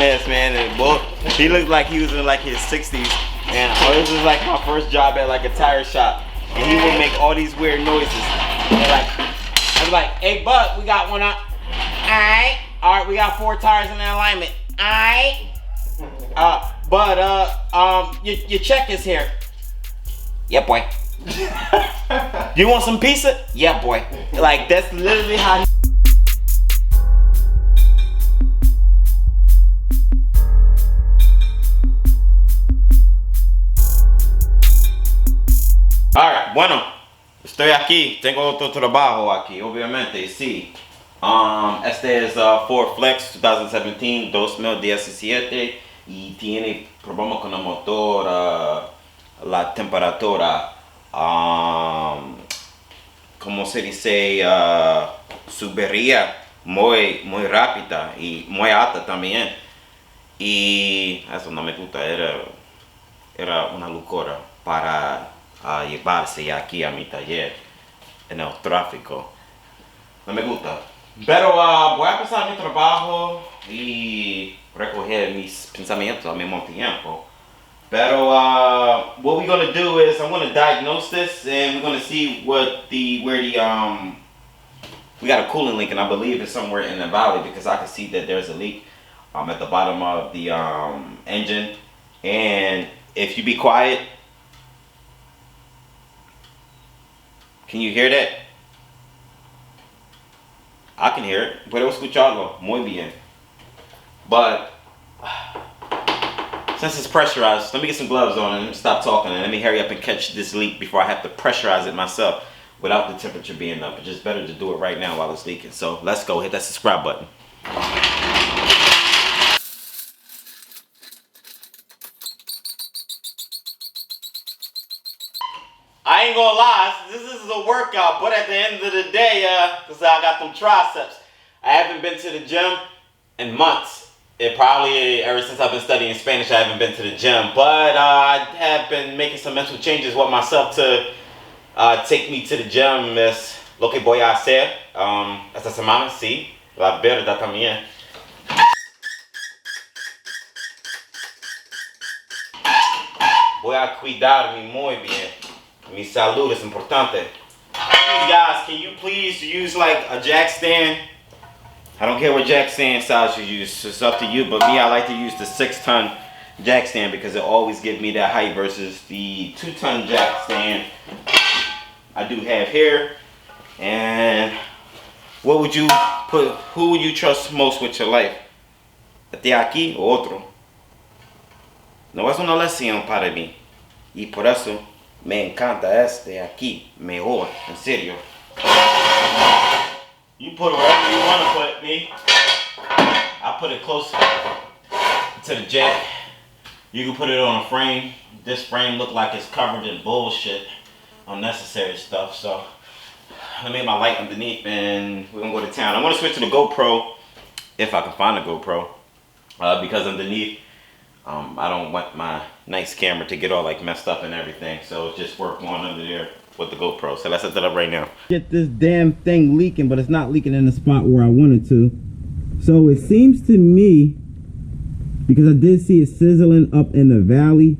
ass man, and boy, he looked like he was in like his 60s. And this was like my first job at like a tire shop, and he would make all these weird noises. And like, I was like, "Hey, Buck, we got one up. All right, we got 4 tires in alignment. All right, your check is here. Yeah, boy. You want some pizza? Yeah, boy. Like that's literally how." Alright, bueno, estoy aquí, tengo otro trabajo aquí, obviamente, sí. Este es Ford Flex 2017, 2017 y tiene problema con el motor, la temperatura, como se dice, subiría muy rápida y muy alta también. Y eso no me gusta, era una locura para llevarse aquí a mi taller en el tráfico. No me gusta. Pero voy a empezar mi trabajo y recoger mis pensamientos al mismo tiempo. Pero what we're gonna do is I'm gonna diagnose this and we're gonna see where the we got a coolant leak, and I believe it's somewhere in the valley because I can see that there's a leak at the bottom of the engine. And if you be quiet, can you hear that? I can hear it. Puedo escucharlo muy bien. But since it's pressurized, let me get some gloves on and stop talking and let me hurry up and catch this leak before I have to pressurize it myself without the temperature being up. It's just better to do it right now while it's leaking. So let's go. Hit that subscribe button. I ain't gonna lie, this is a workout, but at the end of the day, cause I got them triceps. I haven't been to the gym in months. It probably, ever since I've been studying Spanish, I haven't been to the gym. But I have been making some mental changes with myself to take me to the gym. Es lo que voy a hacer esta semana, sí. La verdad también. Voy a cuidarme muy bien. Mi salud is importante. Please guys, can you please use like a jack stand? I don't care what jack stand size you use, it's up to you, but me, I like to use the 6-ton jack stand because it always gives me that height versus the 2-ton jack stand I do have here. And what would you put, who would you trust most with your life? ¿Este aquí o otro? No es una lección para mí. Y por eso me encanta este aquí, mejor, en serio. You put it wherever you want to put me. I put it close to the jack. You can put it on a frame. This frame look like it's covered in bullshit, unnecessary stuff. So I made my light underneath and we're gonna go to town. I'm gonna switch to the GoPro if I can find a GoPro because underneath I don't want my nice camera to get all like messed up and everything, so just work on under there with the GoPro. So let's set that up right now. Get this damn thing leaking, but it's not leaking in the spot where I wanted to. So it seems to me, because I did see it sizzling up in the valley,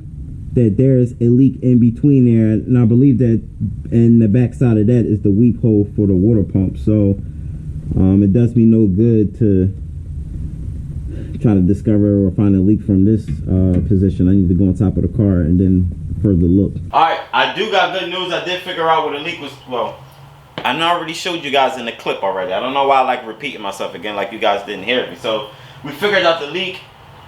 that there's a leak in between there, and I believe that in the back side of that is the weep hole for the water pump. So it does me no good to try to discover or find a leak from this position. I need to go on top of the car and then further look. Alright, I do got good news. I did figure out where the leak was. Well, I already showed you guys in the clip already. I don't know why I like repeating myself again like you guys didn't hear me. So we figured out the leak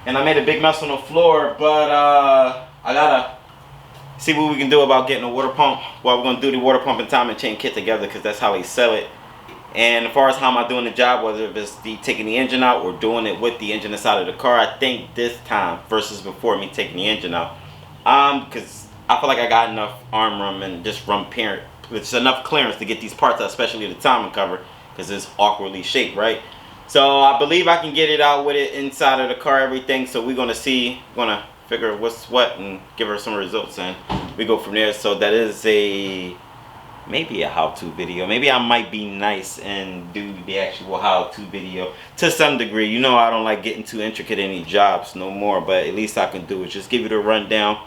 and I made a big mess on the floor, but I gotta see what we can do about getting a water pump. Well, we're gonna do the water pump and timing chain kit together because that's how they sell it. And as far as how am I doing the job, whether it's taking the engine out or doing it with the engine inside of the car, I think this time versus before me taking the engine out, because I feel like I got enough arm room and just it's enough clearance to get these parts out, especially the timing cover, because it's awkwardly shaped, right? So I believe I can get it out with it inside of the car, everything. So we're gonna figure what's what and give her some results, and we go from there. So that is a maybe a how-to video. Maybe I might be nice and do the actual how-to video to some degree. You know, I don't like getting too intricate in any jobs no more, but at least I can do is just give you the rundown.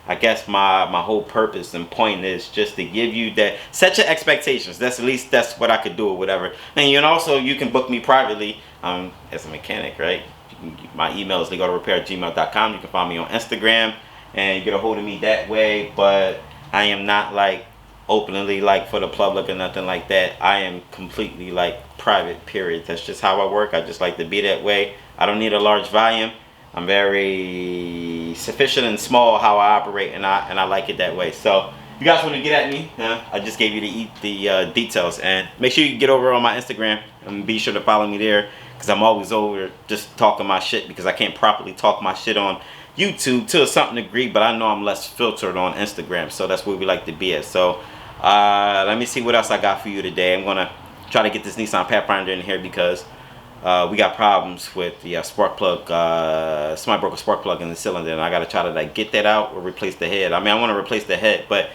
I guess my whole purpose and point is just to give you that, set your expectations. That's at least that's what I could do or whatever. And you know, also you can book me privately as a mechanic, right? My email is leekautorepair@gmail.com. You can find me on Instagram and get a hold of me that way. But I am not like openly like for the public or nothing like that. I am completely like private, period. That's just how I work. I just like to be that way. I don't need a large volume. I'm very sufficient and small how I operate, and I like it that way. So if you guys want to get at me, I just gave you the details, and make sure you get over on my Instagram and be sure to follow me there, because I'm always over just talking my shit, because I can't properly talk my shit on YouTube to a certain degree, but I know I'm less filtered on Instagram, so that's where we like to be at. So let me see what else I got for you today. I'm gonna try to get this Nissan Pathfinder in here because we got problems with the spark plug. Somebody broke a spark plug in the cylinder, and I gotta try to like get that out or replace the head. I mean, I want to replace the head, but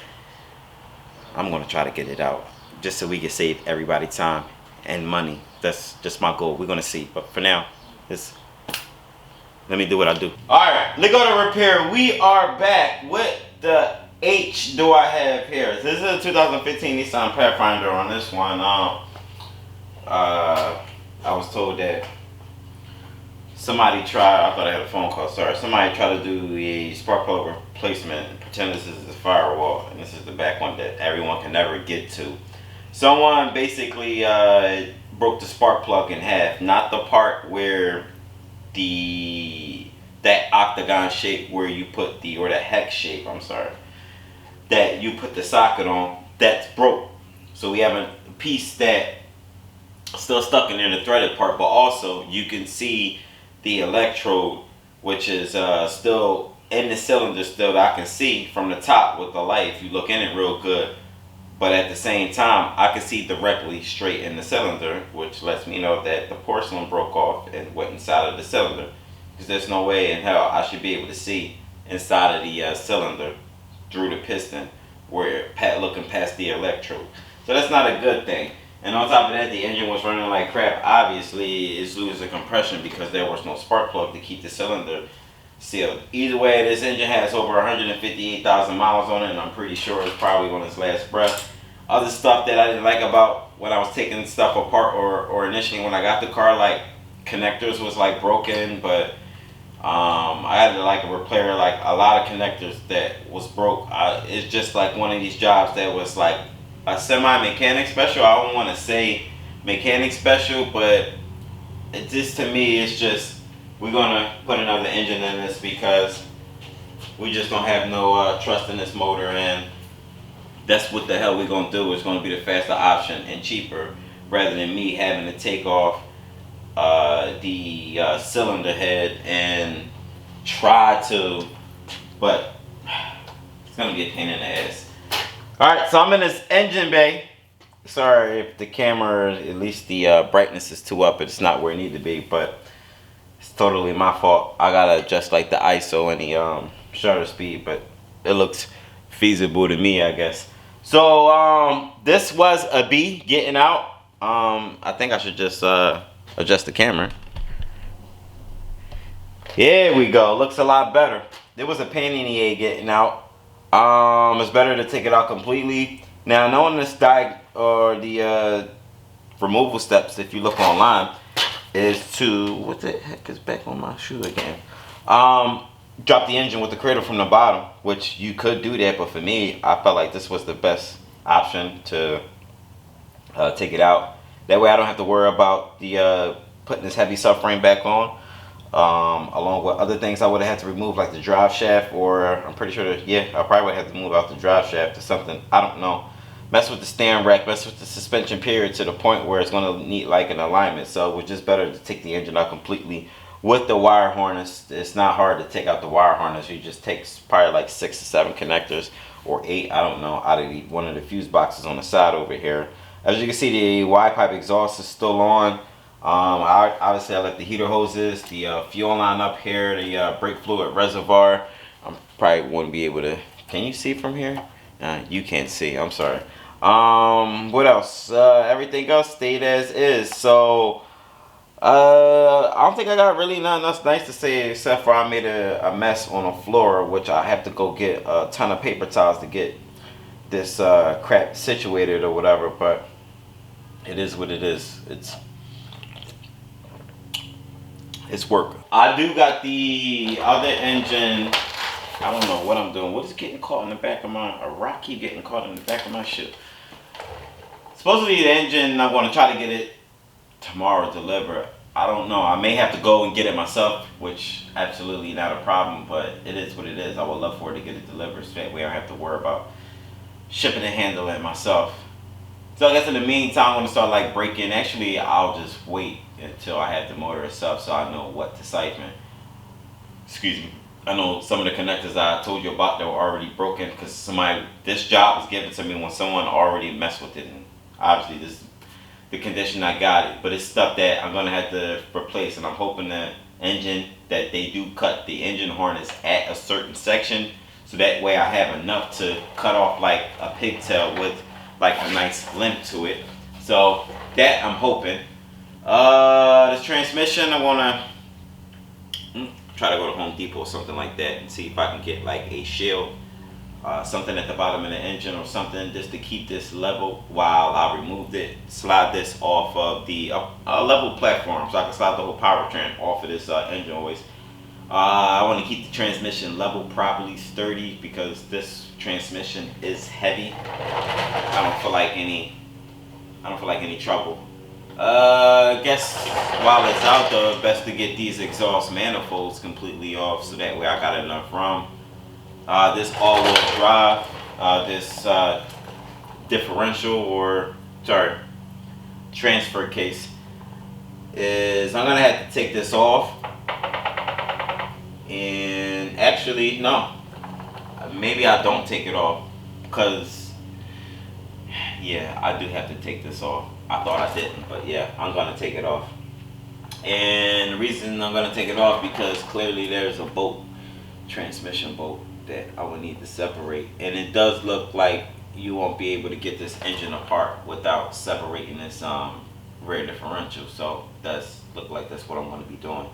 I'm gonna try to get it out just so we can save everybody time and money. That's just my goal. We're gonna see, but for now, let me do what I do. All right, Leekautorepair. We are back. What the H do I have here? This is a 2015 Nissan Pathfinder. On this one, I was told that somebody tried, I thought I had a phone call, sorry. Somebody tried to do a spark plug replacement and pretend this is the firewall, and this is the back one that everyone can never get to. Someone basically broke the spark plug in half, not the part where that octagon shape where you put or that hex shape, I'm sorry, that you put the socket on, that's broke. So we have a piece that still stuck in there, the threaded part, but also you can see the electrode, which is still in the cylinder still, that I can see from the top with the light if you look in it real good. But at the same time, I can see directly straight in the cylinder, which lets me know that the porcelain broke off and went inside of the cylinder, because there's no way in hell I should be able to see inside of the cylinder through the piston where looking past the electrode. So that's not a good thing. And on top of that, the engine was running like crap. Obviously, it's losing compression because there was no spark plug to keep the cylinder sealed. Either way, this engine has over 158,000 miles on it, and I'm pretty sure it's probably on its last breath. Other stuff that I didn't like about when I was taking stuff apart, or initially when I got the car, like connectors was like broken, but I had to like repair like a lot of connectors that was broke. It's just like one of these jobs that was like a semi-mechanic special. I don't want to say mechanic special, but it just, to me, it's just, we're gonna put another engine in this because we just don't have no trust in this motor, and that's what the hell we're gonna do. It's gonna be the faster option and cheaper, rather than me having to take off the cylinder head and try to, but it's gonna be a pain in the ass. Alright, so I'm in this engine bay. Sorry if the camera, at least the brightness is too up. It's not where it needs to be, but it's totally my fault. I gotta adjust like the ISO and the shutter speed, but it looks feasible to me, I guess. So this was a B getting out. I think I should just adjust the camera. Here we go. Looks a lot better. There was a pain in the A getting out. It's better to take it out completely. Now, knowing this the removal steps, if you look online, is to, what the heck is back on my shoe again? Drop the engine with the cradle from the bottom, which you could do that, but for me, I felt like this was the best option to take it out. That way I don't have to worry about the putting this heavy subframe back on. Along with other things I would have had to remove, like the drive shaft, or I'm pretty sure that, yeah, I probably would have to move out the drive shaft or something. I don't know. Mess with the steering rack, mess with the suspension period to the point where it's going to need like an alignment. So it was just better to take the engine out completely with the wire harness. It's not hard to take out the wire harness. You just take probably like 6 or 7 connectors, or 8, I don't know, out of one of the fuse boxes on the side over here. As you can see, the Y pipe exhaust is still on. Obviously I let the heater hoses, the fuel line up here, the brake fluid reservoir. I probably wouldn't be able to, can you see from here? You can't see, I'm sorry. What else? Everything else stayed as is. So I don't think I got really nothing else nice to say except for I made a mess on the floor, which I have to go get a ton of paper towels to get this crap situated or whatever. But it is what it is. It's work. I do got the other engine. I don't know what I'm doing. What is getting caught in the back of my? A rock keep getting caught in the back of my shit. Supposedly the engine, I'm going to try to get it tomorrow delivered. I don't know. I may have to go and get it myself, which absolutely not a problem, but it is what it is. I would love for it to get it delivered so that way I don't have to worry about shipping and handling it myself. So I guess in the meantime, I'm going to start like breaking. Actually, I'll just wait until I have the motor itself so I know what to siphon. Excuse me. I know some of the connectors I told you about that were already broken because this job was given to me when someone already messed with it. And obviously this is the condition I got it, but it's stuff that I'm gonna have to replace, and I'm hoping the engine that they do cut the engine harness at a certain section, so that way I have enough to cut off like a pigtail with like a nice limp to it. So that I'm hoping. This transmission I wanna try to go to Home Depot or something like that and see if I can get like a shield. Something at the bottom of the engine or something just to keep this level while I removed it, slide this off of the level platform so I can slide the whole powertrain off of this engine always. I want to keep the transmission level properly sturdy because this transmission is heavy. I don't feel like any trouble. I guess while it's out though, best to get these exhaust manifolds completely off so that way I got enough room. This all-wheel drive, this differential or transfer case is, I'm gonna have to take this off. And actually, no, maybe I don't take it off because yeah, I do have to take this off. I thought I didn't, but yeah, I'm gonna take it off. And the reason I'm gonna take it off because clearly there's a bolt, transmission bolt, that I would need to separate, and it does look like you won't be able to get this engine apart without separating this rear differential. So does look like that's what I'm going to be doing.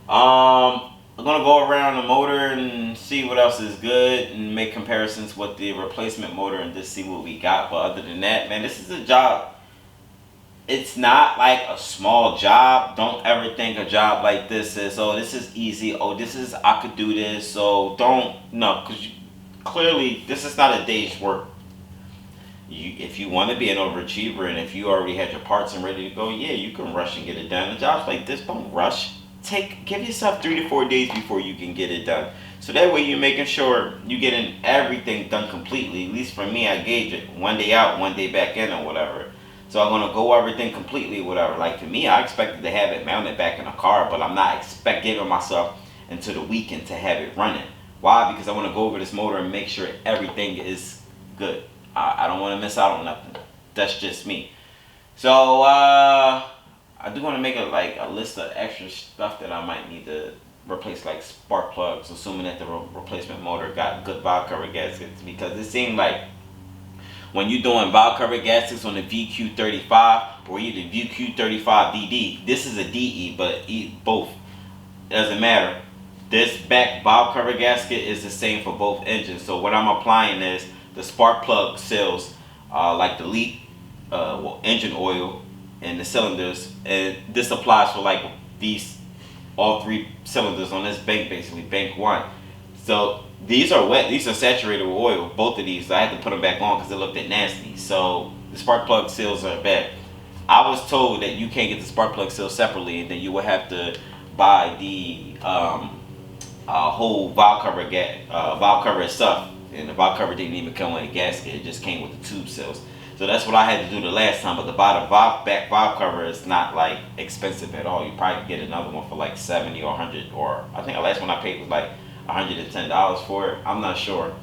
I'm going to go around the motor and see what else is good and make comparisons with the replacement motor and just see what we got. But other than that, man, this is a job. It's not like a small job. Don't ever think a job like this is, oh, this is easy. Oh, this is, I could do this. So no, because clearly this is not a day's work. If you want to be an overachiever and if you already had your parts and ready to go, yeah, you can rush and get it done. A jobs like this, don't rush. Give yourself 3 to 4 days before you can get it done. So that way you're making sure you're getting everything done completely. At least for me, I gauge it 1 day out, 1 day back in or whatever. So I'm going to go everything completely, whatever. Like for me, I expected to have it mounted back in the car, but I'm not giving myself until the weekend to have it running. Why? Because I want to go over this motor and make sure everything is good. I don't want to miss out on nothing. That's just me. So I do want to make a list of extra stuff that I might need to replace, like spark plugs, assuming that the replacement motor got good valve cover gaskets, because it seemed like when you're doing valve cover gaskets on the VQ35 or either VQ35DD, this is a DE, but both, doesn't matter. This back valve cover gasket is the same for both engines. So what I'm applying is the spark plug seals, like the leak engine oil in the cylinders, and this applies for like all 3 cylinders on this bank, basically bank 1. So these are wet, these are saturated with oil, both of these. So I had to put them back on because it looked nasty. So the spark plug seals are bad. I was told that you can't get the spark plug seals separately, and then you would have to buy the whole valve cover itself. And the valve cover didn't even come with a gasket; it just came with the tube seals. So that's what I had to do the last time. But the back valve cover is not like expensive at all. You probably get another one for like 70 or 100, or I think the last one I paid was like $110 for it. I'm not sure.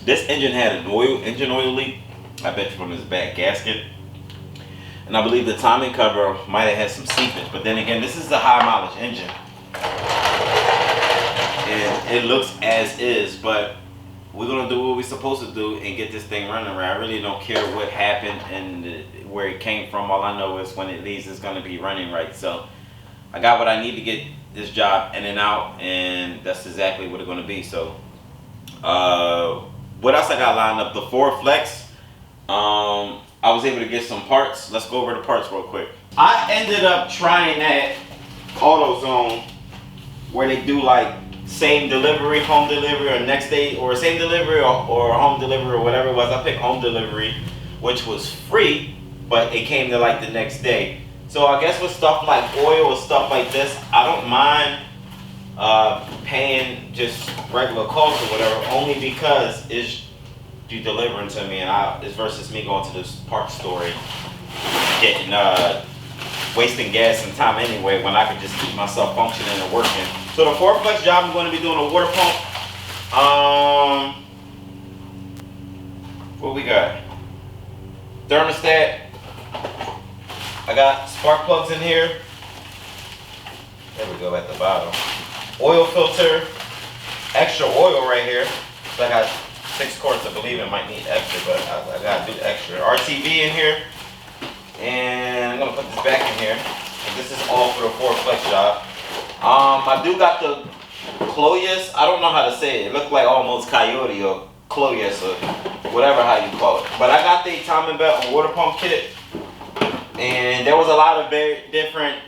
This engine had an engine oil leak, I bet you, from this back gasket. And I believe the timing cover might have had some seepage. But then again, this is a high mileage engine. And it looks as is, but we're gonna do what we're supposed to do and get this thing running right. I really don't care what happened and where it came from. All I know is when it leaves, it's gonna be running right. So I got what I need to get this job in and out, and that's exactly what it's gonna be. So what else I got lined up? The Ford Flex. I was able to get some parts. Let's go over the parts real quick. I ended up trying that AutoZone where they do like same delivery, home delivery, or next day, or same delivery or home delivery or whatever it was. I picked home delivery, which was free, but it came to like the next day. So I guess with stuff like oil or stuff like this, I don't mind paying just regular cost or whatever, only because it's you delivering to me, and it's versus me going to this parts store and getting wasting gas and time anyway when I could just keep myself functioning and working. So the Ford Flex job, I'm going to be doing a water pump. What we got? Thermostat. I got spark plugs in here. There we go at the bottom. Oil filter. Extra oil right here. So I got 6 quarts. I believe it might need extra, but I gotta do extra. RTV in here. And I'm gonna put this back in here. And this is all for the Ford Flex job. I do got the Cloyes. I don't know how to say it. It looked like almost Coyote or Cloyes or whatever how you call it. But I got the timing belt and water pump kit. And there was a lot of very different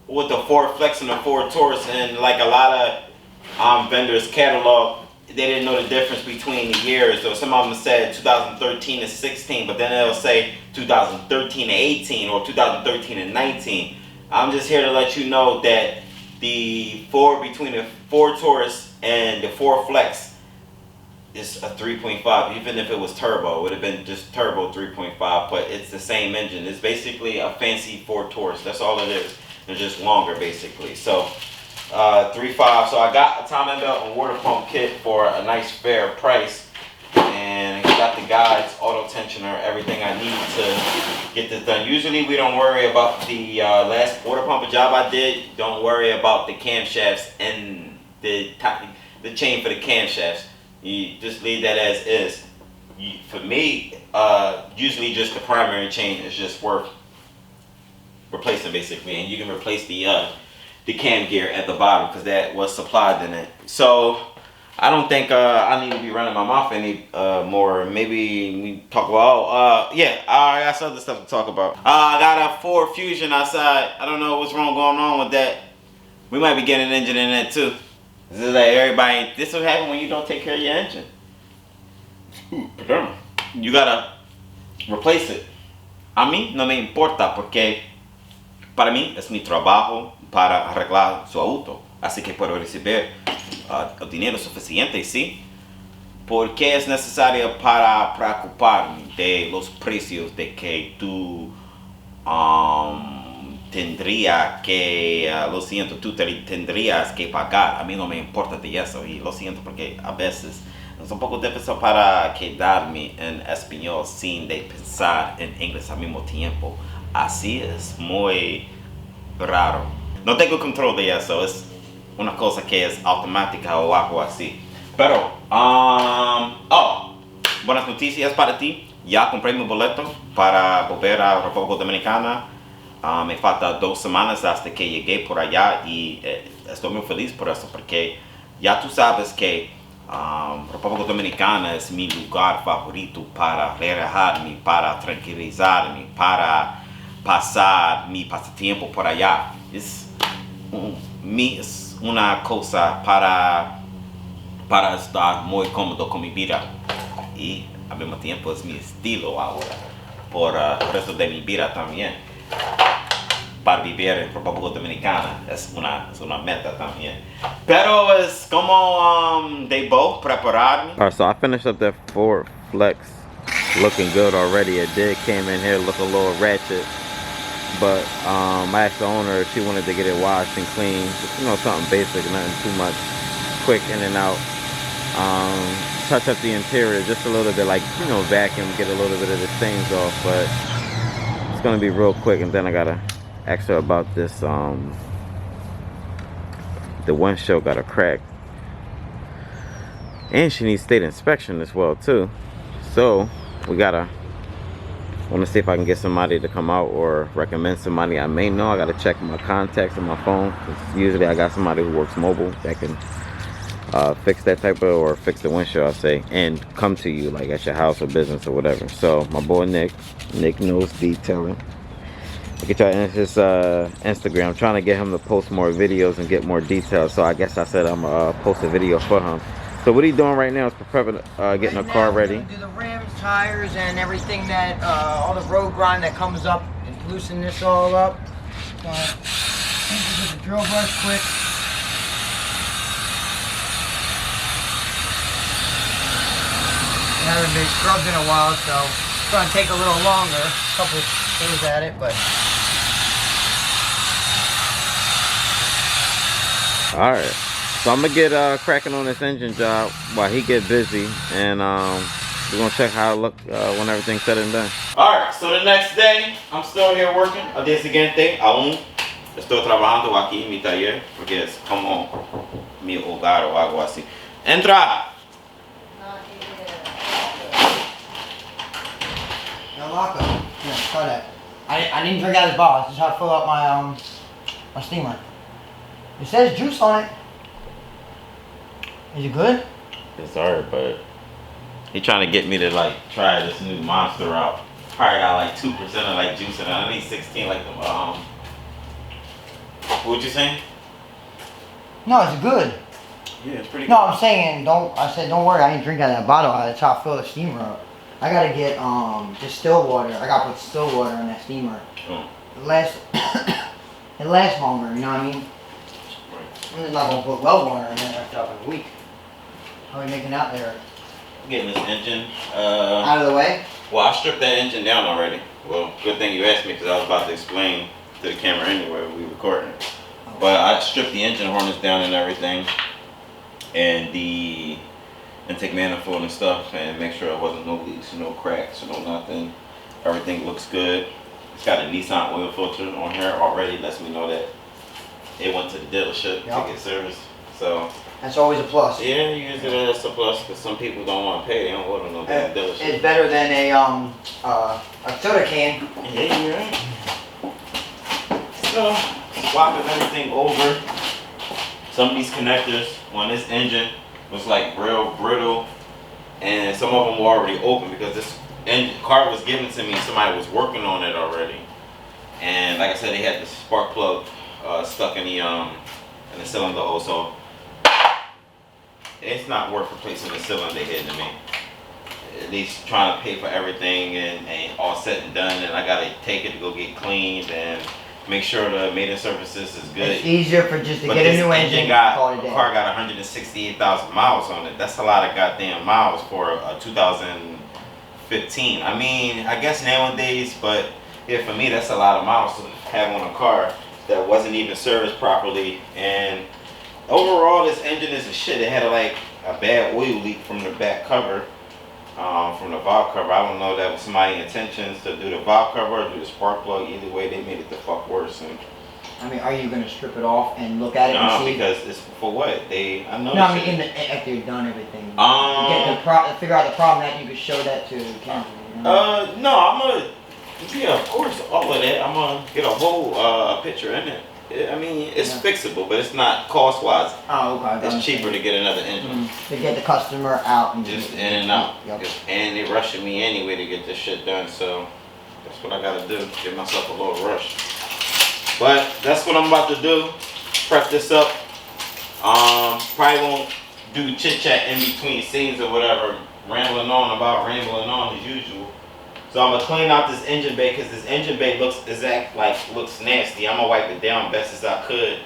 with the Ford Flex and the Ford Taurus, and like a lot of vendors catalog, they didn't know the difference between the years. Or some of them said 2013 to 16, but then they'll say 2013 to 18 or 2013 to 19. I'm just here to let you know that the Ford between the Ford Taurus and the Ford Flex is a 3.5. Even if it was turbo, it would have been just turbo 3.5, but it's the same engine. It's basically a fancy Ford Taurus. That's all it is. It's just longer basically. So 3.5. So I got a timing belt and water pump kit for a nice fair price, and got the guides, auto tensioner, everything I need to get this done. Usually we don't worry about the last water pump job I did. Don't worry about the camshafts and the chain for the camshafts. You just leave that as is. For me, usually just the primary chain is just worth replacing basically, and you can replace the cam gear at the bottom because that was supplied in it. So I don't think I need to be running my mouth any more. Maybe we talk about yeah, I got some other stuff to talk about. I got a Ford Fusion outside. I don't know what's going on with that. We might be getting an engine in that too. This is like everybody. This will happen when you don't take care of your engine. Perdón. You gotta replace it. A mí no me importa porque para mí es mi trabajo para arreglar su auto. Así que puedo recibir el dinero suficiente, sí. Porque es necesario para preocuparme de los precios de que tú tendría que, lo siento, tú tendrías que pagar. A mí no me importa de eso y lo siento porque a veces es un poco difícil para quedarme en español sin de pensar en inglés al mismo tiempo. Así es muy raro. No tengo control de eso, es una cosa que es automática o algo así. Pero, buenas noticias para ti. Ya compré mi boleto para volver a República Dominicana. Me falta 2 semanas hasta que llegué por allá y estoy muy feliz por eso porque ya tú sabes que República Dominicana es mi lugar favorito para relajarme, para tranquilizarme, para pasar mi pasatiempo por allá. Es una cosa para estar muy cómodo con mi vida y al mismo tiempo es mi estilo ahora por el resto de mi vida también. Para vivir en República Dominicana es una meta también. Pero es como debo prepararme. Alright, so I finished up that Ford Flex, looking good already. It came in here look a little ratchet, but I asked the owner if she wanted to get it washed and cleaned. You know, something basic, nothing too much, quick in and out. Touch up the interior just a little bit, like, you know, vacuum, get a little bit of the stains off, but it's gonna be real quick. And then I gotta ask her about this, the windshield got a crack. And she needs state inspection as well too. So we gotta, want to see if I can get somebody to come out or recommend somebody I may know. I gotta check my contacts on my phone, 'cause usually I got somebody who works mobile that can fix that type of, or fix the windshield, I'll say, and come to you like at your house or business or whatever. So my boy Nick knows detailing. Look at y'all in his Instagram. I'm trying to get him to post more videos and get more details. So I guess I said I'm gonna post a video for him. So what he's doing right now is prepping, getting a car ready. Do the rims, tires, and everything that all the road grind that comes up, and loosen this all up. With the drill brush quick. I haven't been scrubbed in a while, so it's gonna take a little longer. A couple days at it, but. All right. So I'm gonna get cracking on this engine job while he get busy, and we're gonna check how it look when everything's said and done. All right, so the next day I'm still here working. Al día siguiente aún estoy trabajando aquí en mi taller porque es como mi hogar o algo así. Entra. No lock up. Yeah, try that. I didn't drink out of this bottle. This is how I fill up my my steamer. It says juice on it. Is it good? It's alright, but he trying to get me to like try this new monster out. Probably got like 2% of like juice in it. I need 16 like the what you saying? No, it's good. Yeah, it's pretty good. No, I'm saying I said don't worry, I didn't drink out of that bottle. That's how I fill the steamer up. I gotta get distilled water. I gotta put distilled water in that steamer. Oh. It lasts longer, you know what I mean? I'm just not gonna put well water in there after a week. How are we making out there? Getting this engine out of the way? Well, I stripped that engine down already. Well, good thing you asked me, because I was about to explain to the camera anyway when we recording. Oh. But I stripped the engine harness down and everything, and the intake manifold and stuff, and make sure there wasn't no leaks, no cracks, no nothing. Everything looks good. It's got a Nissan oil filter on here already. Lets me know that it went to the dealership to get serviced. So that's always a plus. Yeah, usually that's a plus, because some people don't want to pay. They don't want to know that dealership. It's better than a soda can. Yeah, you're right. So swapping everything over. Some of these connectors on this engine was like real brittle, and some of them were already open because this car was given to me. Somebody was working on it already, and like I said, they had the spark plug stuck in the cylinder also. It's not worth replacing the cylinder head to me. At least trying to pay for everything and all said and done, and I gotta take it to go get cleaned and make sure the maintenance services is good. It's easier for just to get a new engine. Car got 168,000 miles on it. That's a lot of goddamn miles for a 2015. I mean, I guess nowadays, but yeah, for me, that's a lot of miles to have on a car that wasn't even serviced properly. And overall, this engine is a shit. It had like a bad oil leak from the back cover, from the valve cover. I don't know if that was somebody's intentions to do the valve cover or do the spark plug. Either way, they made it the fuck worse. And I mean, are you gonna strip it off and look at it and see? No, because it's for what? I know. No, I mean, after you've done everything. Figure out the problem that you could show that to the camera. You know? No, I'm gonna. Yeah, of course, all of that. I'm gonna get a whole picture in it. I mean, it's fixable, but it's not cost-wise. Oh, okay. It's cheaper to get another engine. To get the customer out. And just in and out. Yep. And they're rushing me anyway to get this shit done, so that's what I gotta do. Give myself a little rush. But that's what I'm about to do. Prep this up. Probably won't do chit-chat in between scenes or whatever. Rambling on as usual. So I'm gonna clean out this engine bay, because this engine bay looks nasty. I'm gonna wipe it down best as I could,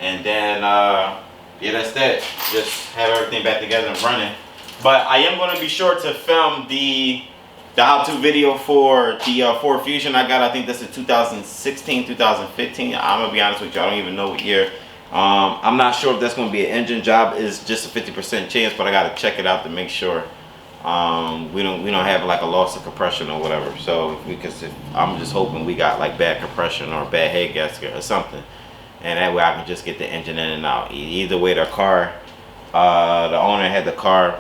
and then yeah, that's that. Just have everything back together and running. But I am gonna be sure to film the how-to video for the Ford Fusion I got. I think this is 2016, 2015. I'm gonna be honest with you, I don't even know what year. I'm not sure if that's gonna be an engine job. It's just a 50% chance, but I gotta check it out to make sure. We don't have like a loss of compression or whatever. So I'm just hoping we got like bad compression or a bad head gasket or something, and that way I can just get the engine in and out. Either way, the car The owner had the car.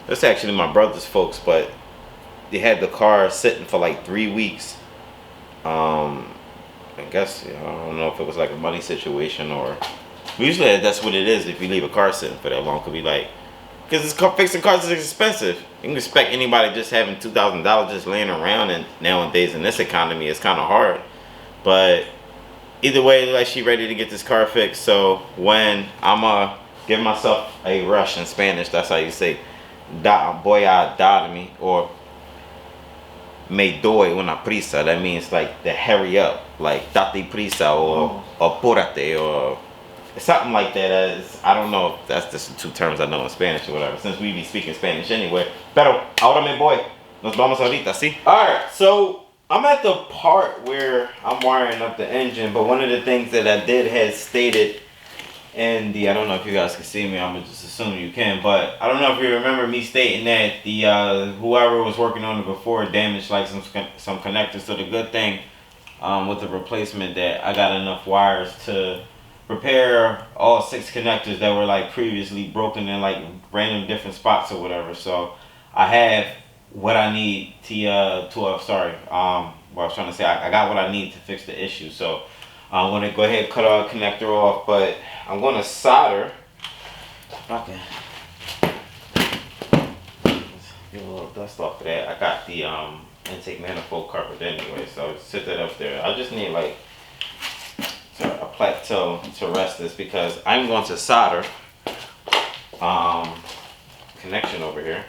It's actually my brother's folks, but they had the car sitting for like 3 weeks. I guess, I don't know if it was like a money situation or usually that's what it is. If you leave a car sitting for that long, could be like, because fixing cars is expensive. You can expect anybody just having $2,000 just laying around, and nowadays in this economy it's kind of hard. But either way, like, she ready to get this car fixed. So when I'm give myself a rush in Spanish, that's how you say voy a darme, or me doy una prisa. That means like to hurry up, like date prisa, or apúrate, or something like that. I don't know if that's just the two terms I know in Spanish or whatever, since we be speaking Spanish anyway. Pero ahora me voy. Nos vamos ahorita, ¿sí? Alright, so I'm at the part where I'm wiring up the engine, but one of the things that I did had stated in the, I don't know if you guys can see me, I'm gonna just assume you can, but I don't know if you remember me stating that the whoever was working on it before damaged like some connectors. So the good thing with the replacement, that I got enough wires to repair all 6 connectors that were like previously broken in like random different spots or whatever. So I have what I need to what I was trying to say, I got what I need to fix the issue. So I'm gonna go ahead and cut our connector off, but I'm gonna solder. Okay. Get a little dust off of that. I got the intake manifold covered anyway, so sit that up there. I just need like a plateau to rest this, because I'm going to solder connection over here.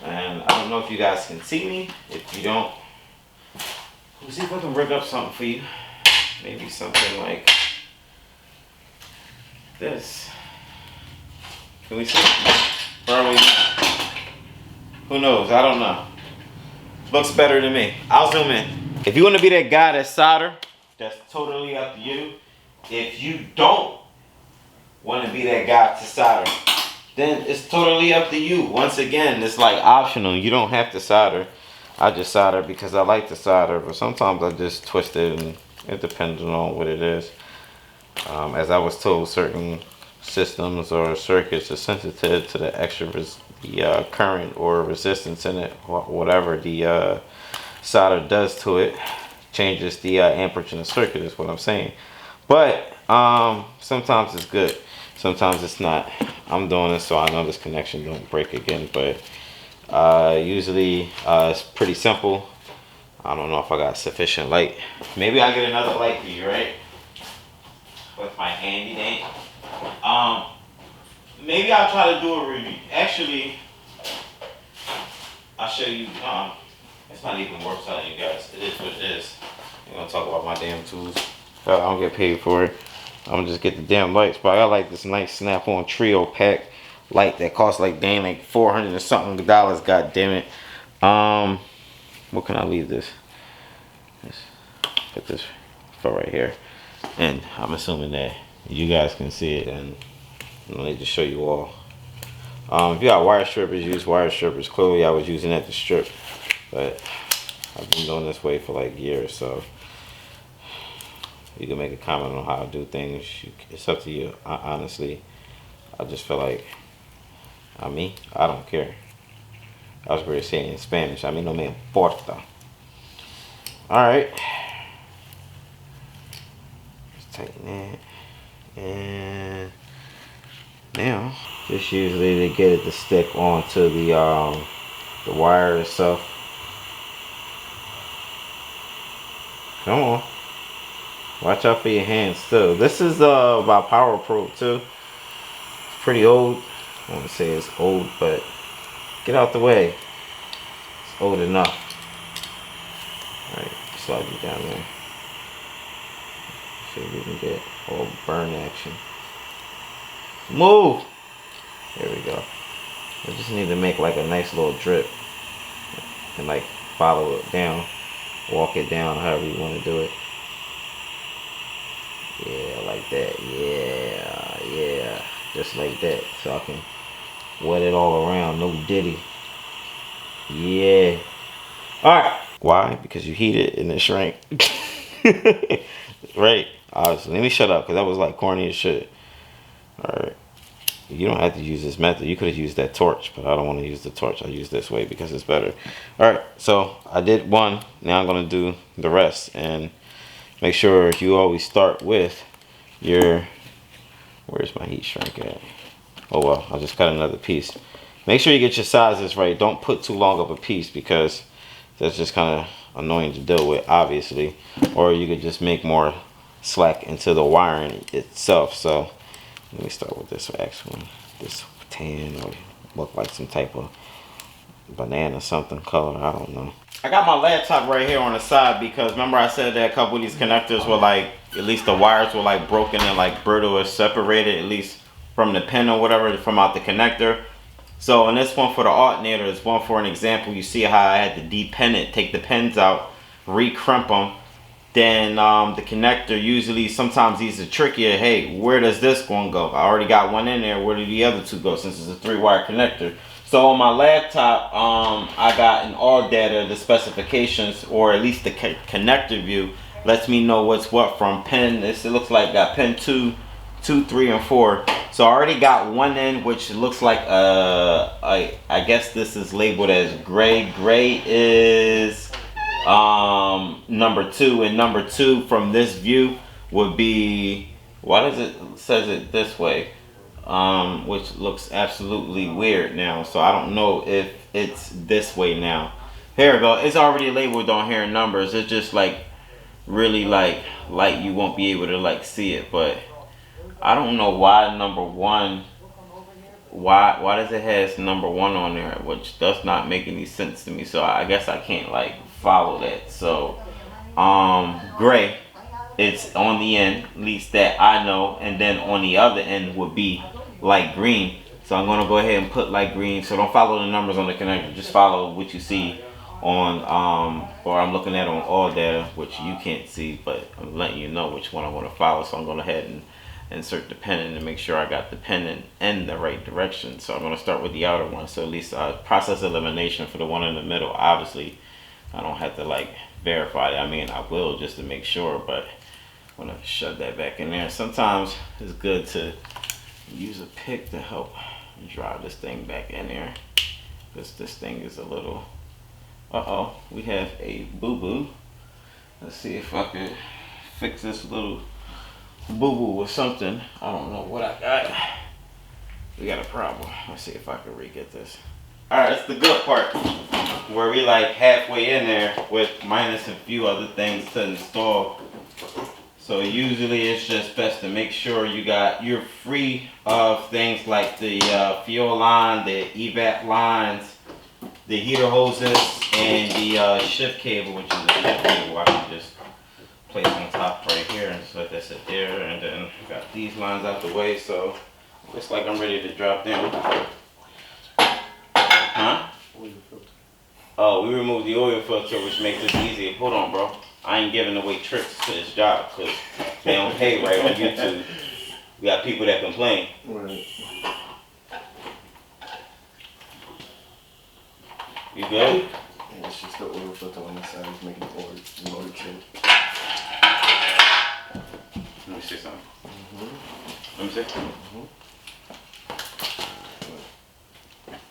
And I don't know if you guys can see me. If you don't, let's see if I can rig up something for you. Maybe something like this. Can we see? Probably not. Who knows? I don't know. Looks better to me. I'll zoom in. If you want to be that guy that solder, that's totally up to you. If you don't want to be that guy to solder, then it's totally up to you. Once again, it's like optional. You don't have to solder. I just solder because I like to solder, but sometimes I just twist it, and it depends on what it is. As I was told, certain systems or circuits are sensitive to the extra current or resistance in it, whatever the solder does to it changes the amperage in the circuit, is what I'm saying. But sometimes it's good, sometimes it's not. I'm doing this so I know this connection don't break again, but usually it's pretty simple. I don't know if I got sufficient light. Maybe I'll get another light for you, right? With my handy dandy. Maybe I'll try to do a review. Actually, I'll show you. It's not even worth telling you guys. It is what it is. I'm gonna talk about my damn tools. I don't get paid for it. I'm gonna just get the damn lights. But I got like this nice snap-on trio pack light that costs like dang like $400 or something dollars. God damn it. What can I leave this? Let's put this for right here. And I'm assuming that you guys can see it, and let me just show you all. If you got wire strippers, use wire strippers. Clearly I was using that to strip, but I've been doing this way for like years, so you can make a comment on how I do things. It's up to you. Honestly, I just feel like, I don't care. I was going to say in Spanish, a mí no me importa. Alright. Just tighten that. And now, just usually to get it to stick onto the wire itself. Come on. Watch out for your hands too. This is by Power Probe too. It's pretty old. I want to say it's old, but get out the way. It's old enough. Alright, slide you down there. See if we can get all burn action. Move! There we go. I just need to make like a nice little drip. And like follow it down. Walk it down however you want to do it. Yeah, like that. Yeah. Just like that. So I can wet it all around. No diddy. Yeah. Alright. Why? Because you heat it and it shrank. Right. Obviously. Let me shut up because that was like corny as shit. Alright. You don't have to use this method. You could have used that torch, but I don't want to use the torch. I use this way because it's better. All right, so I did one. Now I'm gonna do the rest, and make sure you always start with your. Where's my heat shrink at? Oh well, I'll just cut another piece. Make sure you get your sizes right. Don't put too long of a piece because that's just kind of annoying to deal with, obviously. Or you could just make more slack into the wiring itself. So let me start with this actually. This tan or look like some type of banana something color. I don't know. I got my laptop right here on the side because remember I said that a couple of these connectors were like, at least the wires were like broken and like brittle or separated, at least from the pin or whatever, from out the connector. So in this one for the alternator, it's one for an example. You see how I had to de-pin it, take the pins out, re-crimp them. Then the connector, usually sometimes these are trickier. Hey, where does this one go? I already got one in there. Where do the other two go since it's a 3-wire connector? So on my laptop, I got in all data the specifications, or at least the connector view lets me know what's what from pin. It looks like got pin 2, 3, and 4. So I already got one in, which looks like I guess this is labeled as gray. Gray is number 2, and number 2 from this view would be, why does it says it this way? Which looks absolutely weird now. So I don't know if it's this way now. Here we go. It's already labeled on here in numbers. It's just like really like light. You won't be able to like see it, but I don't know why number 1. Why does it has number 1 on there, which does not make any sense to me. So I guess I can't like follow that. So gray, it's on the end, at least that I know, and then on the other end would be light green. So I'm gonna go ahead and put light green. So don't follow the numbers on the connector, just follow what you see on or I'm looking at on all data, which you can't see, but I'm letting you know which one I want to follow. So I'm going ahead and insert the pin in to make sure I got the pin in the right direction. So I'm going to start with the outer one. So at least process elimination for the one in the middle. Obviously I don't have to like verify that. I mean, I will just to make sure, but I'm going to shove that back in there. Sometimes it's good to use a pick to help drive this thing back in there, because this thing is a little, we have a boo-boo. Let's see if I could fix this little boo-boo with something. I don't know what I got. We got a problem. Let's see if I can re-get this. Alright, that's the good part, where we like halfway in there with minus a few other things to install. So usually it's just best to make sure you're free of things like the fuel line, the evap lines, the heater hoses, and the shift cable, which is a shift cable I can just place on top right here and just let that sit there. And then got these lines out the way, so looks like I'm ready to drop down. Huh? Oh, we removed the oil filter, which makes this easy. Hold on, bro. I ain't giving away tricks to this job because they don't pay right on YouTube. We got people that complain. Right. You good? Yeah, it's just the oil filter on the side is making the motor change. Let me see something. Let me see.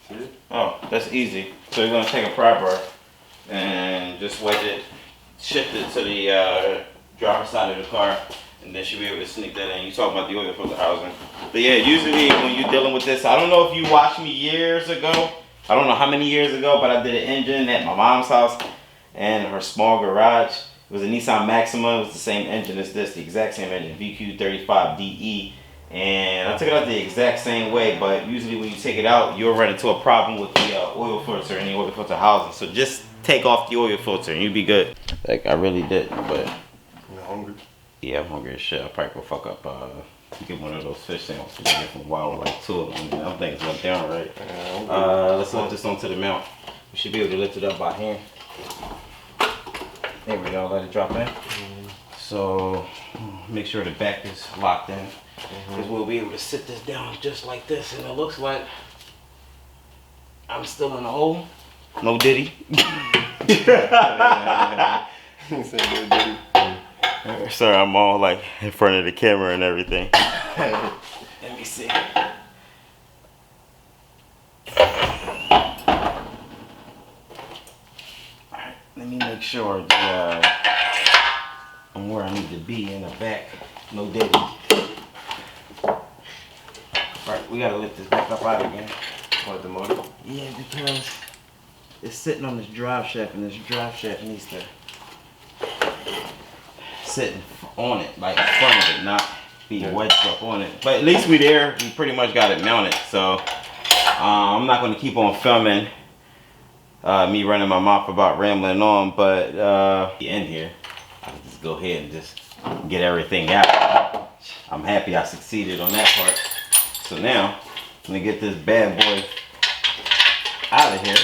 See it? Oh, that's easy. So you're gonna take a pry bar and just wedge it, shift it to the driver's side of the car, and then she'll be able to sneak that in. You talk about the oil filter housing. But yeah, usually when you're dealing with this, I don't know if you watched me years ago. I don't know how many years ago, but I did an engine at my mom's house and her small garage. It was a Nissan Maxima. It was the same engine as this, the exact same engine, VQ35DE. And I took it out the exact same way, but usually when you take it out, you'll run into a problem with the oil filter and the oil filter housing. So just take off the oil filter and you'll be good. Like I really did, but You're hungry? yeah, I'm hungry as shit. I'll probably go fuck up, get one of those fish sandwiches you get from Wild, like 2 of them. I think it's went down right. Let's lift this onto the mount. We should be able to lift it up by hand. There we go, let it drop in. So make sure the back is locked in. Because we'll be able to sit this down just like this, and it looks like I'm still in the hole. No diddy. Sorry, I'm all like in front of the camera and everything. Let me see. make sure I'm where I need to be in the back. No diddy. Right, we gotta lift this back up out again. What, the motor? Yeah, because it's sitting on this drive shaft, and this drive shaft needs to sit on it, like in front of it, not be wedged up on it. But at least we there. We pretty much got it mounted, so I'm not going to keep on filming me running my mouth about rambling on. But in here, I can just go ahead and just get everything out. I'm happy I succeeded on that part. So now I'm gonna get this bad boy out of here.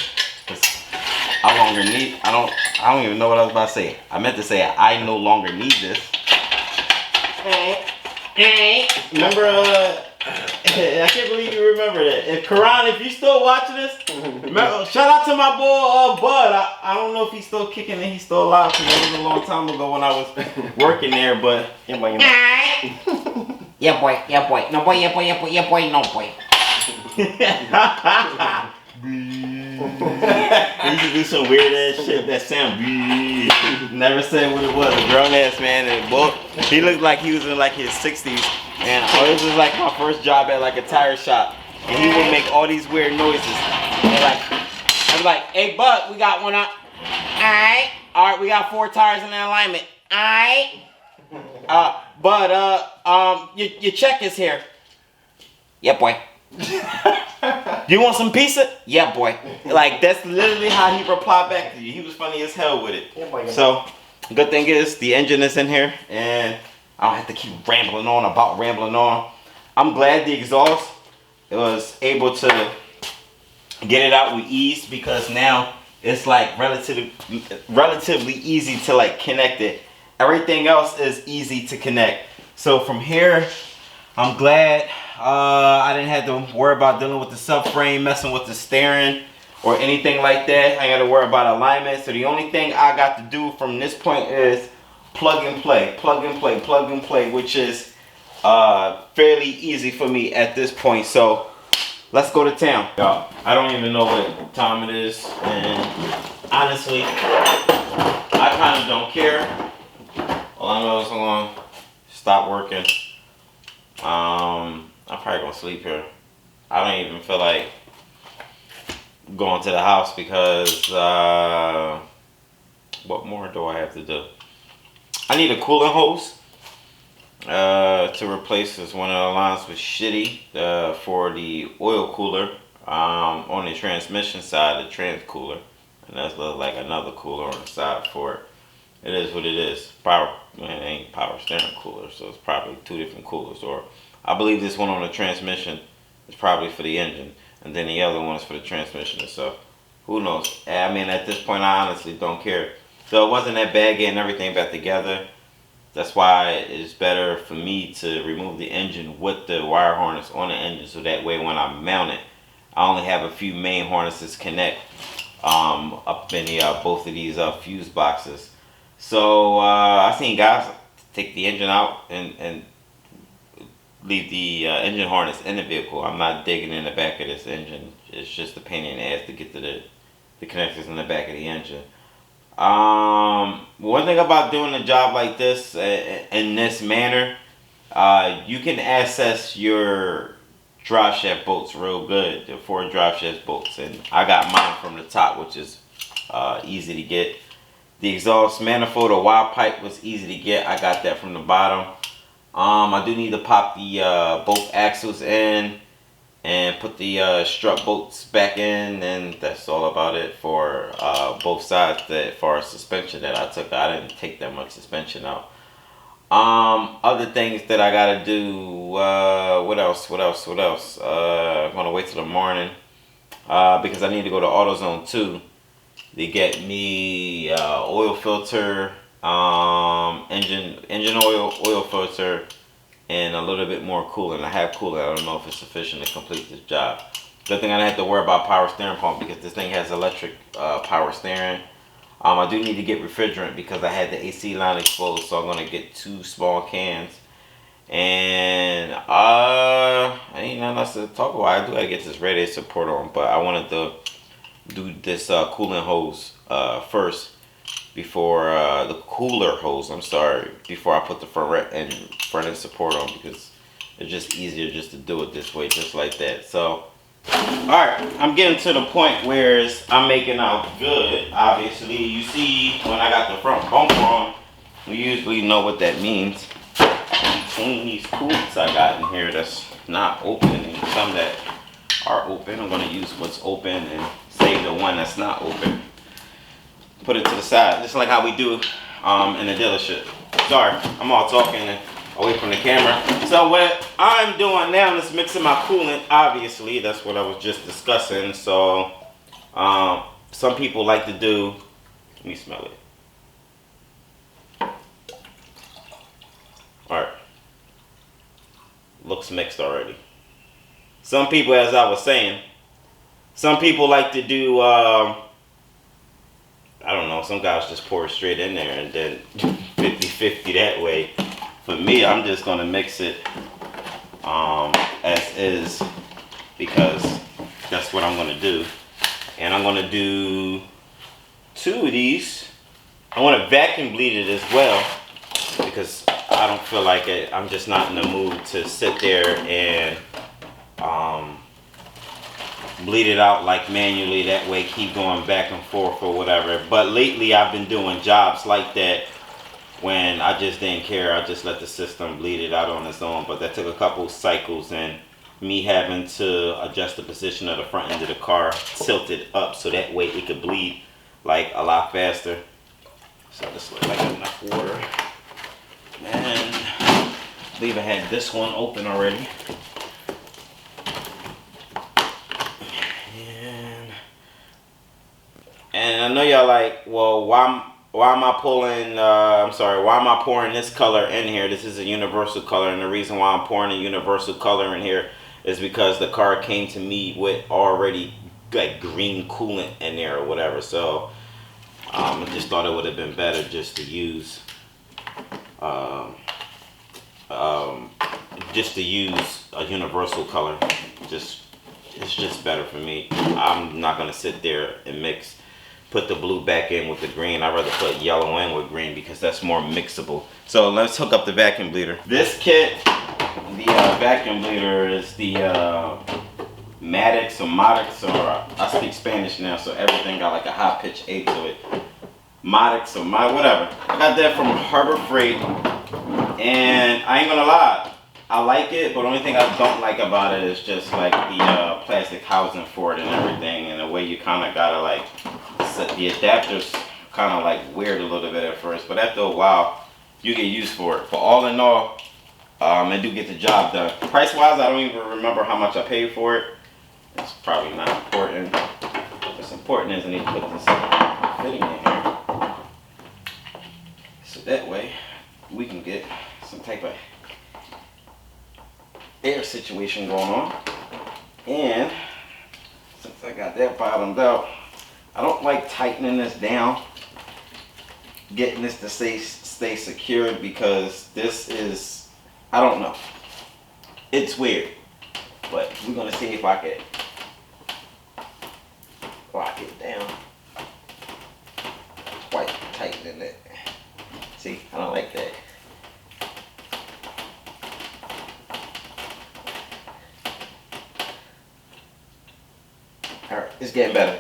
I don't even know what I was about to say. I meant to say I no longer need this. Remember, I can't believe you remember that. If Karan, if you still watching this, remember, shout out to my boy Bud. I don't know if he's still kicking and he's still alive, because that was a long time ago when I was working there, but Yeah, boy. No, boy, no, boy. He used to do some weird ass shit that sound. Never said what it was. A grown ass man, and he looked like he was in like his 60s. And this was like my first job at like a tire shop, and he would make all these weird noises. And I was like, "Hey, Buck, we got one up. All right, we got 4 tires in alignment. Your check is here. Yeah, boy. You want some pizza? Yeah, boy. Like, that's literally how he replied back to you. He was funny as hell with it. Yeah, boy. So, good thing is the engine is in here, and I don't have to keep rambling on. I'm glad the exhaust was able to get it out with ease, because now it's like relatively easy to like connect it. Everything else is easy to connect. So from here, I'm glad I didn't have to worry about dealing with the subframe, messing with the steering or anything like that. I ain't got to worry about alignment. So the only thing I got to do from this point is plug and play, which is fairly easy for me at this point. So let's go to town. Y'all, I don't even know what time it is, and honestly, I kind of don't care. All I know is I'm going to stop working. I'm probably going to sleep here. I don't even feel like going to the house, because what more do I have to do? I need a coolant hose to replace this. One of the lines was shitty for the oil cooler on the transmission side, the trans cooler, and that's like another cooler on the side for it. It is what it is. It ain't power steering cooler, so it's probably 2 different coolers. Or I believe this one on the transmission is probably for the engine, and then the other one is for the transmission itself. Who knows? I mean, at this point, I honestly don't care. So it wasn't that bad getting everything back together. That's why it's better for me to remove the engine with the wire harness on the engine, so that way when I mount it, I only have a few main harnesses connect up in the both of these fuse boxes. So I seen guys take the engine out and leave the engine harness in the vehicle. I'm not digging in the back of this engine. It's just a pain in the ass to get to the connectors in the back of the engine. One thing about doing a job like this in this manner, you can access your drive shaft bolts real good, the 4 drive shaft bolts, and I got mine from the top, which is easy to get. The exhaust manifold or wire pipe was easy to get. I got that from the bottom. I do need to pop the both axles in and put the strut bolts back in, and that's all about it for both sides. That for suspension that I took, I didn't take that much suspension out. Other things that I gotta do. What else? I'm gonna wait till the morning because I need to go to AutoZone too. They get me oil filter, engine oil filter, and a little bit more coolant. I have coolant. I don't know if it's sufficient to complete this job. Good thing I don't have to worry about power steering pump, because this thing has electric power steering. I do need to get refrigerant because I had the AC line exposed, so I'm gonna get 2 small cans. And ain't nothing else to talk about. I do gotta get this radiator support on, but I wanted to do this coolant hose first, before the cooler hose. I'm sorry, before I put the front end support on, because it's just easier just to do it this way, just like that. So, all right, I'm getting to the point where I'm making out good. Obviously, you see when I got the front bumper on, we usually know what that means. Between these coolants I got in here that's not open and some that are open, I'm going to use what's open and save the one that's not open. Put it to the side, just like how we do in the dealership. Sorry, I'm all talking away from the camera. So what I'm doing now is mixing my coolant. Obviously, that's what I was just discussing. So some people like to do, let me smell it. Alright. Looks mixed already. Some people, as I was saying, some people like to do, I don't know, some guys just pour it straight in there and then 50-50 that way. For me, I'm just going to mix it as is, because that's what I'm going to do. And I'm going to do 2 of these. I want to vacuum bleed it as well, because I don't feel like it. I'm just not in the mood to sit there and bleed it out like manually, that way keep going back and forth or whatever. But lately I've been doing jobs like that when I just didn't care. I just let the system bleed it out on its own. But that took a couple cycles and me having to adjust the position of the front end of the car, tilt it up so that way it could bleed like a lot faster. So this looks like enough water. And I believe I had this one open already. And I know y'all like, well, why am I pulling, why am I pouring this color in here? This is a universal color, and the reason why I'm pouring a universal color in here is because the car came to me with already like green coolant in there or whatever. So I just thought it would have been better just to use a universal color. It's just better for me. I'm not gonna sit there and put the blue back in with the green. I'd rather put yellow in with green because that's more mixable. So let's hook up the vacuum bleeder. This kit, the vacuum bleeder is the Maddox or Modix, or I speak Spanish now, so everything got like a high pitch A to it. Modix or whatever. I got that from Harbor Freight, and I ain't gonna lie, I like it, but the only thing I don't like about it is just like the plastic housing for it and everything, and the way you kind of gotta like, the adapter's kind of like weird a little bit at first, but after a while you get used for it. But all in all, it do get the job done. Price wise, I don't even remember how much I paid for it. It's probably not important. What's important is I need to put this fitting in here, so that way we can get some type of air situation going on. And since I got that bottomed out, I don't like tightening this down, getting this to stay secured, because this is, I don't know, it's weird, but we're gonna see if I can lock it down. It's quite tight in it. See, I don't like that. All right, it's getting better.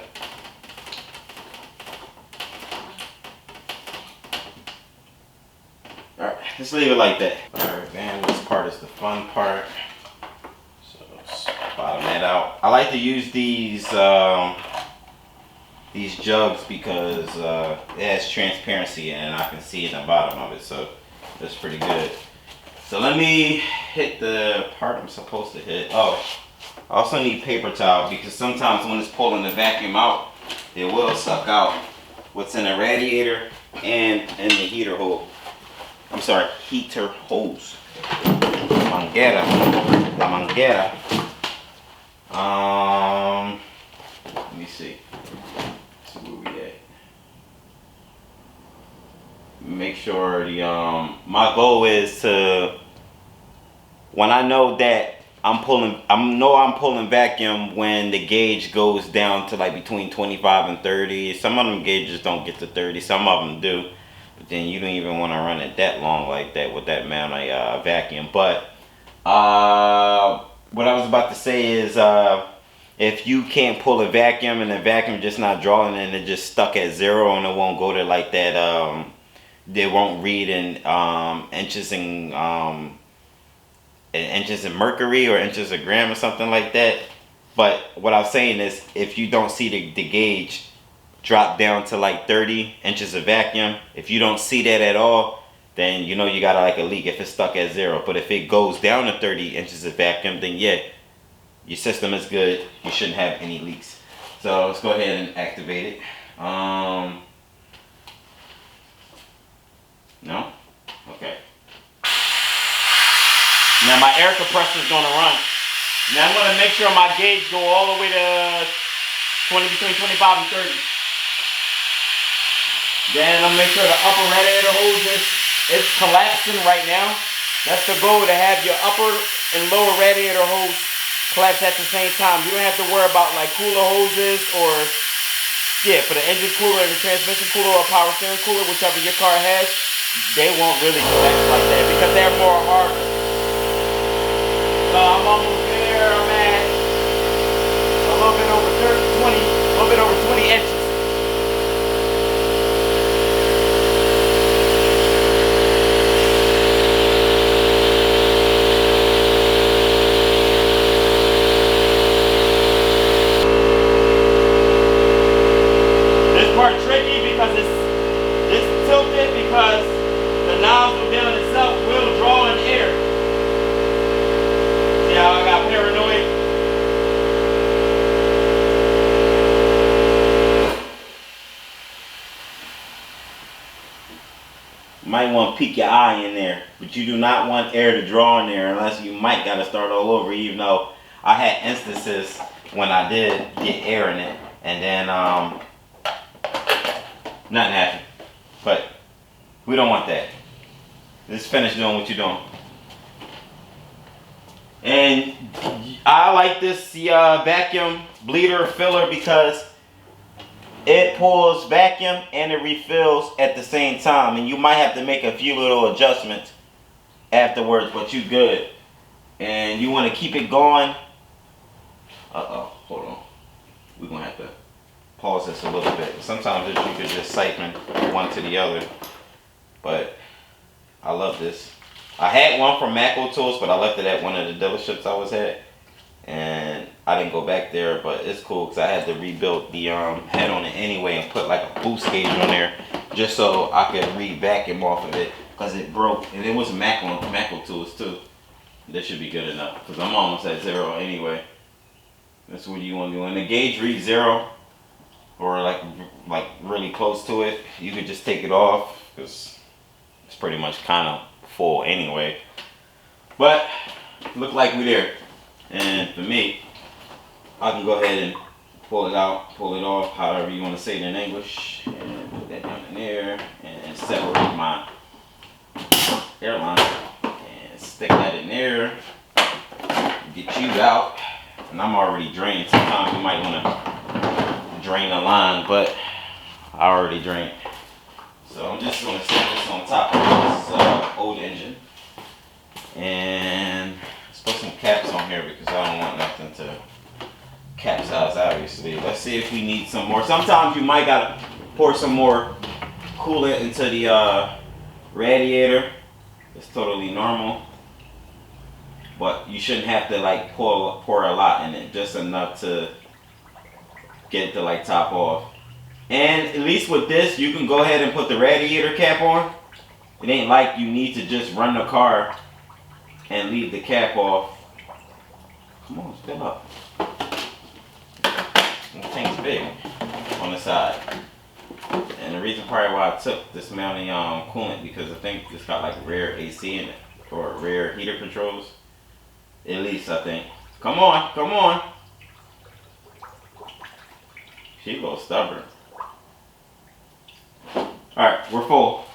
Alright, just leave it like that. Alright, man, this part is the fun part. So let's bottom that out. I like to use these jugs because it has transparency and I can see in the bottom of it, so that's pretty good. So let me hit the part I'm supposed to hit. Oh, I also need paper towel, because sometimes when it's pulling the vacuum out, it will suck out what's in the radiator and in the heater hole. I'm sorry, heater hose. Manguera. La manguera. Let me see. Let's see where we at. Make sure the my goal is to, when I know that I'm pulling vacuum when the gauge goes down to like between 25 and 30. Some of them gauges don't get to 30. Some of them do. But then you don't even want to run it that long like that with that amount of vacuum. But what I was about to say is if you can't pull a vacuum and the vacuum just not drawing and it just stuck at 0 and it won't go to like that, they won't read in inches in mercury or inches a gram or something like that. But what I'm saying is if you don't see the gauge drop down to like 30 inches of vacuum, if you don't see that at all, then you know you got like a leak if it's stuck at 0. But if it goes down to 30 inches of vacuum, then yeah, your system is good. You shouldn't have any leaks. So let's go ahead and activate it. No? Okay. Now my air compressor is going to run. Now I'm going to make sure my gauge go all the way to between 25 and 30. Then I'll make sure the upper radiator hose is collapsing right now. That's the goal, to have your upper and lower radiator hose collapse at the same time. You don't have to worry about like cooler hoses or, yeah, for the engine cooler and the transmission cooler or power steering cooler, whichever your car has, they won't really collapse like that because they're more hard. So I'm almost there. I'm at a little bit over 20 inches. This part tricky because it's tilted because the nozzle down itself will draw in air. See how I got paranoid? You might want to peek your eye in there, but you do not want air to draw in there unless you might got to start all over, even though I had instances when I did get air in it and then nothing happened. But we don't want that. Just finish doing what you're doing. And I like this vacuum bleeder filler because it pulls vacuum and it refills at the same time. And you might have to make a few little adjustments afterwards, but you good. And you want to keep it going. Hold on. We're going to have to pause this a little bit. Sometimes you could just siphon one to the other. But I love this. I had one from Macro Tools, but I left it at one of the dealerships I was at. And I didn't go back there, but it's cool because I had to rebuild the head on it anyway and put like a boost gauge on there just so I could re-vacuum off of it because it broke. And it was Macro Tools too. This should be good enough because I'm almost at 0 anyway. That's what you want to do. When the gauge reads 0 or like really close to it, you could just take it off because it's pretty much kind of full anyway. But look like we're there. And for me, I can go ahead and pull it out, pull it off, however you want to say it in English, and put that down in there and separate my airline and stick that in there, get you out. And I'm already drained. Sometimes you might want to drain the line, but I already drained. So I'm just going to set this on top of this old engine. And let's put some caps on here because I don't want nothing to capsize, obviously. Let's see if we need some more. Sometimes you might got to pour some more coolant into the radiator. It's totally normal. But you shouldn't have to like pour a lot in it, just enough to get the like top off. And at least with this, you can go ahead and put the radiator cap on. It ain't like you need to just run the car and leave the cap off. Come on, fill up. This tank's big on the side. And the reason probably why I took this mounting coolant because I think it's got like rear AC in it or rear heater controls. At least I think. Come on, come on. She a little stubborn. Alright, we're full.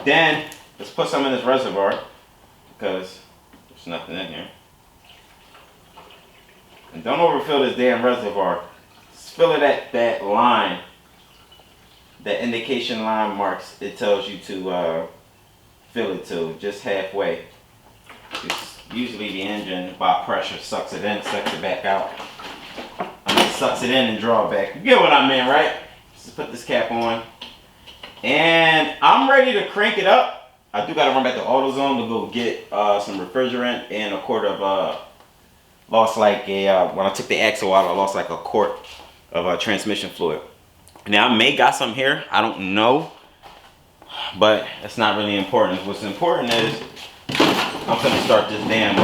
Then let's put some in this reservoir because there's nothing in here. Don't overfill this damn reservoir. Just fill it at that line. That indication line marks, it tells you to fill it to, just halfway. It's usually the engine by pressure sucks it in, sucks it back out. I mean, sucks it in and draw it back. You get what I mean, right? Just put this cap on. And I'm ready to crank it up. I do gotta run back to AutoZone to go get some refrigerant and a quart of, lost like a, when I took the axle out, I lost like a quart of transmission fluid. Now I may got some here, I don't know, but that's not really important. What's important is I'm gonna start this damn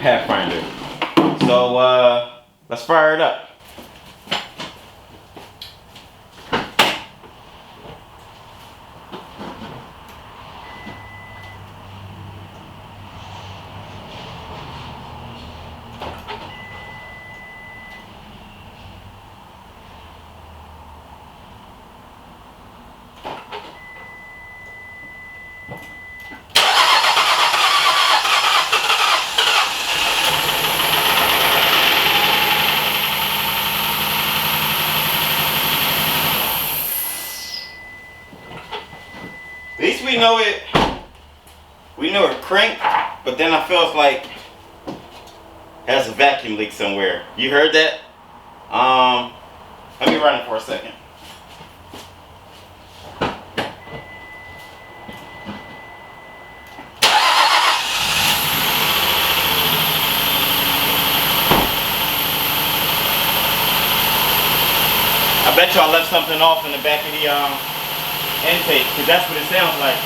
Pathfinder. So let's fire it up. At least we know it cranked, but then I feels like it has a vacuum leak somewhere. You heard that? Let me run it for a second. I bet you I left something off in the back of the intake, because that's what it sounds like.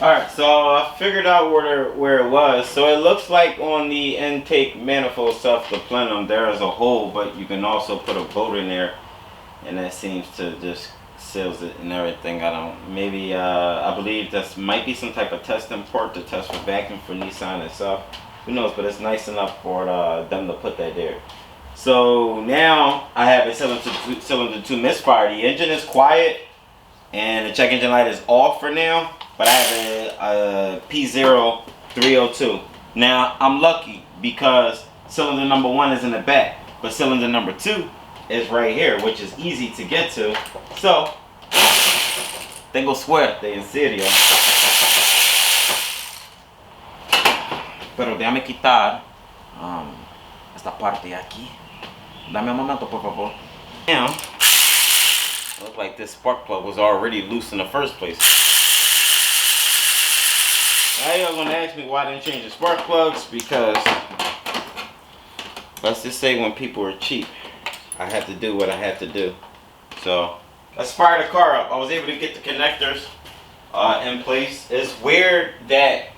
Alright, so I figured out where it was. So it looks like on the intake manifold stuff, the plenum, there is a hole, but you can also put a bolt in there, and that seems to just seals it and everything. Maybe I believe this might be some type of testing port to test for vacuum for Nissan itself. Who knows, but it's nice enough for them to put that there. So now I have a cylinder 2 misfire. The engine is quiet and the check engine light is off for now, but I have a P0302. Now I'm lucky because cylinder number 1 is in the back, but cylinder number 2 is right here, which is easy to get to. So tengo suerte, en serio. Pero déjame quitar esta parte aquí. Dame un momento, por favor. Now, it looked like this spark plug was already loose in the first place. Now y'all gonna ask me why I didn't change the spark plugs, because let's just say when people are cheap, I had to do what I had to do. So let's fire the car up. I was able to get the connectors in place. It's weird that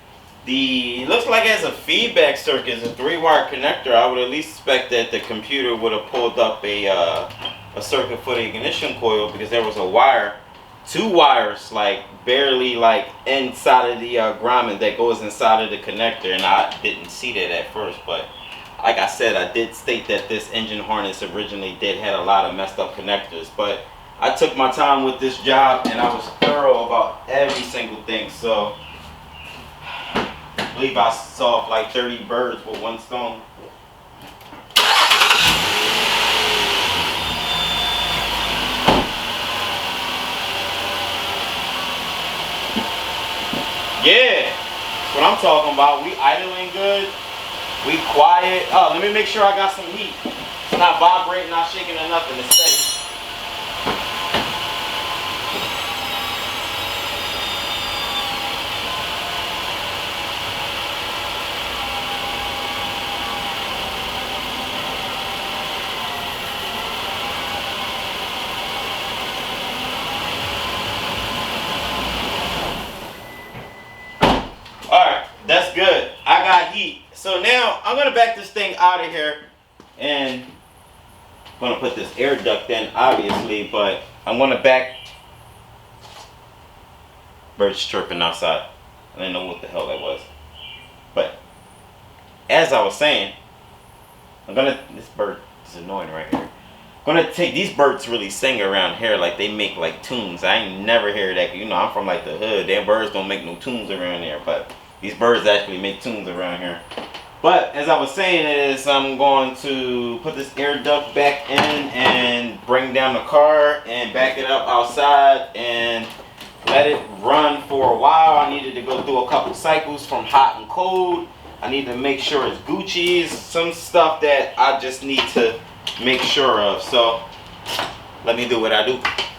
it looks like it has a feedback circuit. It's a 3-wire connector. I would at least expect that the computer would have pulled up a circuit for the ignition coil, because there was a wire, 2 wires, like barely like inside of the grommet that goes inside of the connector, and I didn't see that at first. But like I said, I did state that this engine harness originally had a lot of messed up connectors. But I took my time with this job and I was thorough about every single thing. So I believe I saw like 30 birds with 1 stone. Yeah, that's what I'm talking about. We idling good. We quiet. Oh, let me make sure I got some heat. It's not vibrating, not shaking or nothing. It's steady. That's good. I got heat. So now I'm gonna back this thing out of here, and I'm gonna put this air duct in, obviously, but I'm gonna back. Birds chirping outside. I didn't know what the hell that was. But as I was saying, this bird is annoying right here. I'm gonna take, these birds really sing around here, like they make like tunes. I ain't never heard that. You know, I'm from like the hood. Them birds don't make no tunes around there, but These birds actually make tunes around here. But as I was saying is I'm going to put this air duct back in and bring down the car and back it up outside and let it run for a while. I needed to go through a couple cycles from hot and cold. I need to make sure it's Gucci's, some stuff that I just need to make sure of. So let me do what I do.